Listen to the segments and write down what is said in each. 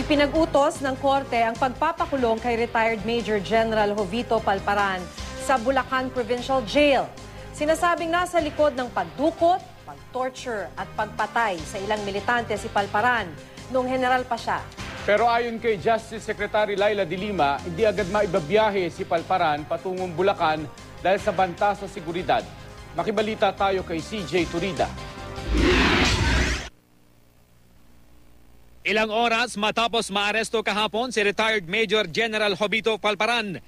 Ipinag-utos ng korte ang pagpapakulong kay retired Major General Jovito Palparan sa Bulacan Provincial Jail. Sinasabing nasa likod ng pagdukot, pag-torture at pagpatay sa ilang militante si Palparan noong general pa siya. Pero ayon kay Justice Secretary Laila de Lima, hindi agad maibabiyahe si Palparan patungong Bulacan dahil sa banta sa seguridad. Makibalita tayo kay CJ Turida. Ilang oras matapos maaresto kahapon si retired Major General Jovito Palparan,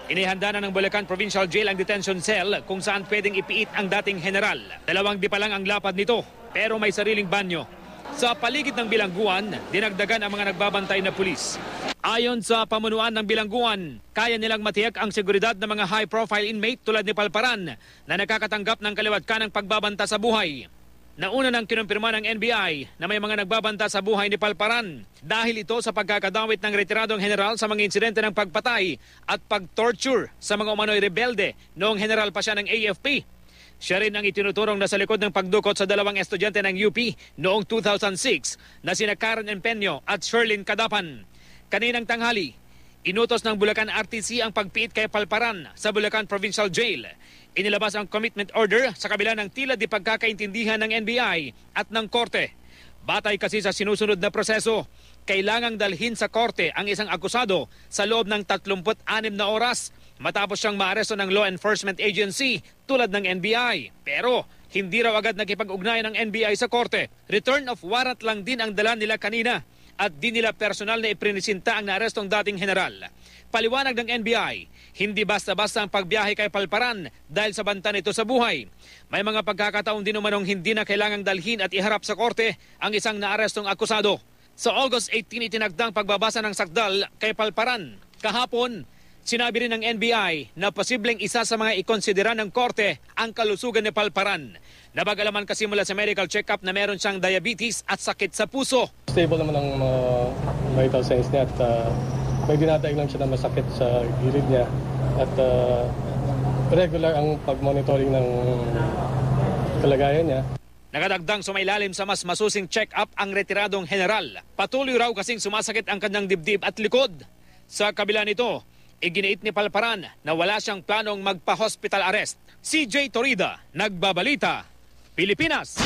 inihanda na ng Bulacan Provincial Jail ang detention cell kung saan pwedeng ipiit ang dating general. 2 di pa lang ang lapad nito pero may sariling banyo. Sa paligid ng bilangguan, dinagdagan ang mga nagbabantay na pulis. Ayon sa pamunuan ng bilangguan, kaya nilang matiyak ang seguridad ng mga high-profile inmate tulad ni Palparan na nakakatanggap ng kaliwat kanang pagbabanta sa buhay. Nauna nang kinumpirma ng NBI na may mga nagbabanta sa buhay ni Palparan dahil ito sa pagkakadawit ng retiradong general sa mga insidente ng pagpatay at pag-torture sa mga umano'y rebelde noong general pa siya ng AFP. Siya rin ang itinuturong nasa likod ng pagdukot sa 2 estudyante ng UP noong 2006 na sina Karen Empeño at Sherlyn Cadapan. Kaninang tanghali, inutos ng Bulacan RTC ang pagpiit kay Palparan sa Bulacan Provincial Jail. Inilabas ang commitment order sa kabila ng tila di pagkakaintindihan ng NBI at ng korte. Batay kasi sa sinusunod na proseso, kailangang dalhin sa korte ang isang akusado sa loob ng 36 na oras matapos siyang maaresto ng law enforcement agency tulad ng NBI. Pero hindi raw agad nakipag-ugnayan ng NBI sa korte. Return of warrant lang din ang dala nila kanina at di nila personal na iprinisinta ang naarestong dating general. Paliwanag ng NBI, hindi basta-basta ang pagbiyahe kay Palparan dahil sa banta nito sa buhay. May mga pagkakataon din umanong hindi na kailangang dalhin at iharap sa korte ang isang naarestong akusado. Sa August 18 itinagdang pagbabasa ng sakdal kay Palparan. Kahapon, sinabi rin ng NBI na posibleng isa sa mga ikonsidera ng korte ang kalusugan ni Palparan. Nabag-alaman kasi mula sa medical check-up na meron siyang diabetes at sakit sa puso. Stable naman ang vital signs niya at may dinadaig lang siya na masakit sa gilid niya at regular ang pag-monitoring ng kalagayan niya. Nakadagdang sumailalim sa mas masusing check-up ang retiradong general. Patuloy raw kasing sumasakit ang kanyang dibdib at likod. Sa kabila nito, iginiit ni Palparan na wala siyang planong magpa-hospital arrest. CJ Torida, Nagbabalita, Pilipinas.